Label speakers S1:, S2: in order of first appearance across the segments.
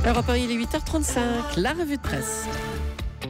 S1: Europe 1, il est 8h35, la revue de presse.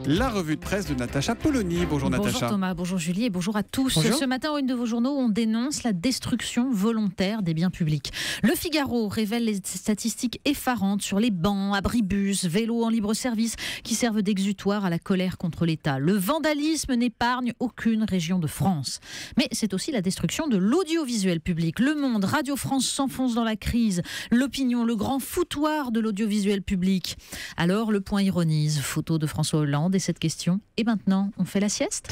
S2: La revue de presse de Natacha Polony. Bonjour Natacha.
S3: Bonjour Thomas, bonjour Julie et bonjour à tous.
S2: Bonjour.
S3: Ce matin, en une de vos journaux, on dénonce la destruction volontaire des biens publics. Le Figaro révèle les statistiques effarantes sur les bancs, abribus, vélos en libre-service qui servent d'exutoire à la colère contre l'État. Le vandalisme n'épargne aucune région de France. Mais c'est aussi la destruction de l'audiovisuel public. Le Monde, Radio France s'enfonce dans la crise. L'Opinion, le grand foutoir de l'audiovisuel public. Alors, le Point ironise. Photo de François Hollande et cette question. Et maintenant, on fait la sieste ?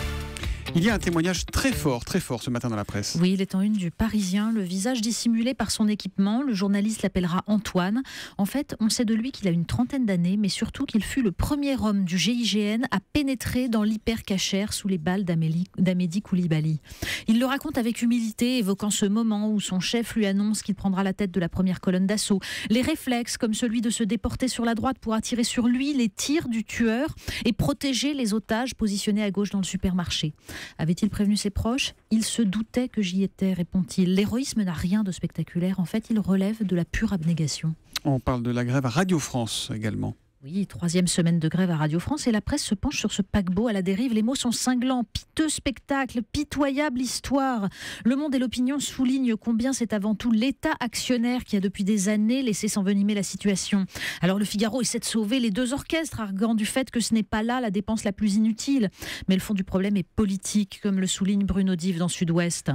S2: Il y a un témoignage très fort ce matin dans la presse.
S3: Oui, il est en une du Parisien, le visage dissimulé par son équipement. Le journaliste l'appellera Antoine. En fait, on sait de lui qu'il a une trentaine d'années, mais surtout qu'il fut le premier homme du GIGN à pénétrer dans l'hypercachère sous les balles d'Amédi Koulibaly. Il le raconte avec humilité, évoquant ce moment où son chef lui annonce qu'il prendra la tête de la première colonne d'assaut. Les réflexes, comme celui de se déporter sur la droite pour attirer sur lui les tirs du tueur et protéger les otages positionnés à gauche dans le supermarché. Avait-il prévenu ses proches ? Il se doutait que j'y étais, répond-il. L'héroïsme n'a rien de spectaculaire. En fait, il relève de la pure abnégation.
S2: On parle de la grève à Radio France également.
S3: Oui, 3e semaine de grève à Radio France et la presse se penche sur ce paquebot à la dérive. Les mots sont cinglants, piteux spectacle, pitoyable histoire. Le Monde et l'Opinion soulignent combien c'est avant tout l'État actionnaire qui a depuis des années laissé s'envenimer la situation. Alors le Figaro essaie de sauver les deux orchestres, arguant du fait que ce n'est pas là la dépense la plus inutile. Mais le fond du problème est politique, comme le souligne Bruno Dive dans Sud-Ouest.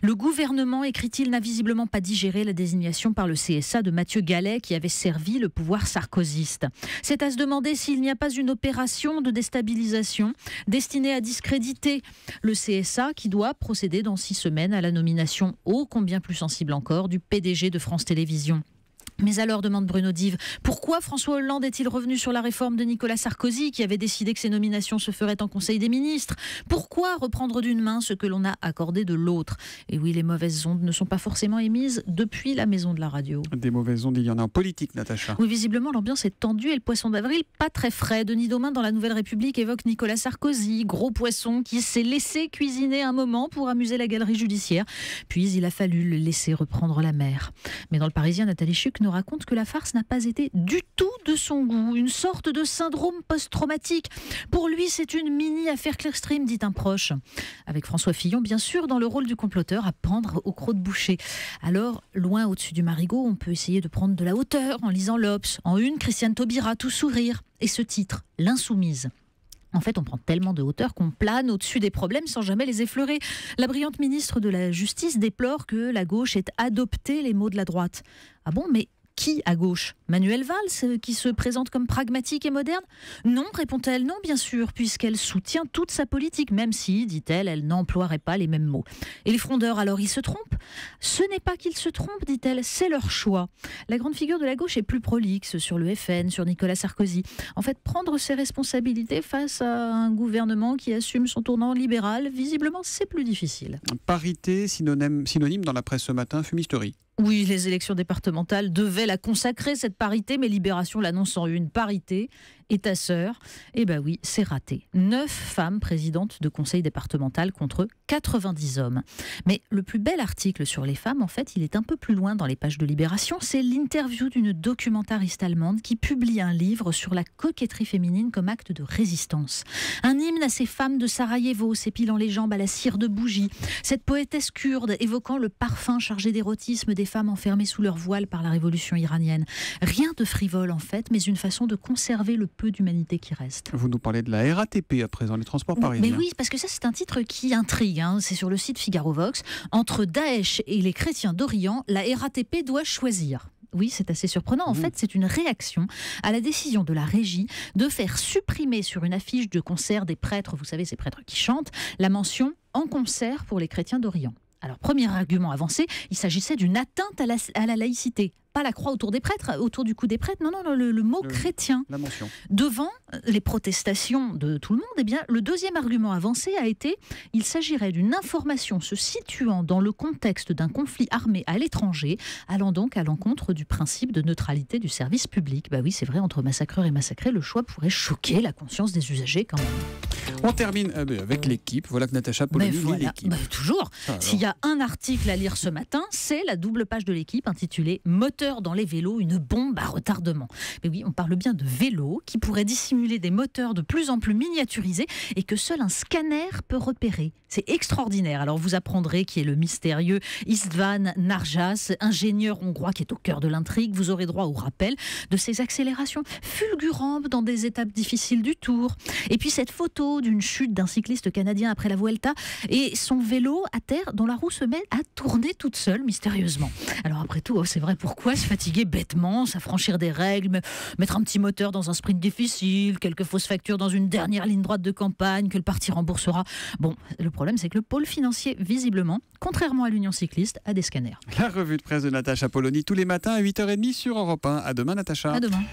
S3: Le gouvernement, écrit-il, n'a visiblement pas digéré la désignation par le CSA de Mathieu Gallet qui avait servi le pouvoir sarkozyste. C'est à se demander s'il n'y a pas une opération de déstabilisation destinée à discréditer le CSA qui doit procéder dans 6 semaines à la nomination ô combien plus sensible encore du PDG de France Télévisions. Mais alors, demande Bruno Dive, pourquoi François Hollande est-il revenu sur la réforme de Nicolas Sarkozy qui avait décidé que ces nominations se feraient en Conseil des ministres ? Pourquoi reprendre d'une main ce que l'on a accordé de l'autre ? Et oui, les mauvaises ondes ne sont pas forcément émises depuis la maison de la radio.
S2: Des mauvaises ondes, il y en a en politique, Natacha.
S3: Oui, visiblement, l'ambiance est tendue et le poisson d'avril, pas très frais. Denis Daumin, dans la Nouvelle République, évoque Nicolas Sarkozy, gros poisson qui s'est laissé cuisiner un moment pour amuser la galerie judiciaire. Puis, il a fallu le laisser reprendre la mer. Mais dans le Parisien, Nathalie Chuc nous raconte que la farce n'a pas été du tout de son goût, une sorte de syndrome post-traumatique. Pour lui, c'est une mini-affaire Clearstream, dit un proche. Avec François Fillon, bien sûr, dans le rôle du comploteur à pendre au croc de boucher. Alors, loin au-dessus du marigot, on peut essayer de prendre de la hauteur en lisant l'Obs. En une, Christiane Taubira, tout sourire. Et ce titre, L'Insoumise. En fait, on prend tellement de hauteur qu'on plane au-dessus des problèmes sans jamais les effleurer. La brillante ministre de la Justice déplore que la gauche ait adopté les mots de la droite. Ah bon, mais qui à gauche ? Manuel Valls, qui se présente comme pragmatique et moderne ? Non, répond-elle, non bien sûr, puisqu'elle soutient toute sa politique, même si, dit-elle, elle n'emploierait pas les mêmes mots. Et les frondeurs, alors, ils se trompent ? Ce n'est pas qu'ils se trompent, dit-elle, c'est leur choix. La grande figure de la gauche est plus prolixe sur le FN, sur Nicolas Sarkozy. En fait, prendre ses responsabilités face à un gouvernement qui assume son tournant libéral, visiblement, c'est plus difficile.
S2: Parité, synonyme dans la presse ce matin, fumisterie.
S3: Oui, les élections départementales devaient la consacrer, cette parité, mais Libération l'annonce en une. Parité et ta sœur. Eh ben oui, c'est raté. 9 femmes présidentes de conseil départemental contre 90 hommes. Mais le plus bel article sur les femmes, en fait, il est un peu plus loin dans les pages de Libération. C'est l'interview d'une documentariste allemande qui publie un livre sur la coquetterie féminine comme acte de résistance. Un hymne à ces femmes de Sarajevo s'épilant les jambes à la cire de bougie. Cette poétesse kurde évoquant le parfum chargé d'érotisme des femmes enfermées sous leur voile par la révolution iranienne. Rien de frivole en fait, mais une façon de conserver le peu d'humanité qui reste.
S2: Vous nous parlez de la RATP à présent, les transports parisiens.
S3: Mais oui, parce que ça c'est un titre qui intrigue, hein. C'est sur le site Figaro Vox. Entre Daesh et les chrétiens d'Orient, la RATP doit choisir. Oui, c'est assez surprenant. En fait, c'est une réaction à la décision de la régie de faire supprimer sur une affiche de concert des prêtres, vous savez, ces prêtres qui chantent, la mention « en concert pour les chrétiens d'Orient ». Alors, premier argument avancé, il s'agissait d'une atteinte à la laïcité. Pas la croix autour des prêtres, autour du cou des prêtres, non, le mot chrétien.
S2: La mention.
S3: Devant les protestations de tout le monde, eh bien, le deuxième argument avancé a été il s'agirait d'une information se situant dans le contexte d'un conflit armé à l'étranger, allant donc à l'encontre du principe de neutralité du service public. Bah oui, c'est vrai, entre massacreurs et massacrés, le choix pourrait choquer la conscience des usagers quand même.
S2: On termine avec l'équipe. Voilà que Natacha Polony lit l'équipe.
S3: Toujours. S'il y a un article à lire ce matin, c'est la double page de l'équipe intitulée « Moteur moteur dans les vélos, une bombe à retardement. Mais oui, on parle bien de vélos qui pourraient dissimuler des moteurs de plus en plus miniaturisés et que seul un scanner peut repérer. C'est extraordinaire. Alors vous apprendrez qui est le mystérieux István Narjas, ingénieur hongrois qui est au cœur de l'intrigue. Vous aurez droit au rappel de ses accélérations fulgurantes dans des étapes difficiles du Tour. Et puis cette photo d'une chute d'un cycliste canadien après la Vuelta et son vélo à terre dont la roue se met à tourner toute seule mystérieusement. Alors après tout, c'est vrai, pourquoi se fatiguer bêtement, s'affranchir des règles, mettre un petit moteur dans un sprint difficile, quelques fausses factures dans une dernière ligne droite de campagne que le parti remboursera. Bon, le problème c'est que le pôle financier, visiblement, contrairement à l'Union cycliste, a des scanners.
S2: La revue de presse de Natacha Polony tous les matins à 8h30 sur Europe 1. À demain Natacha.
S3: À demain.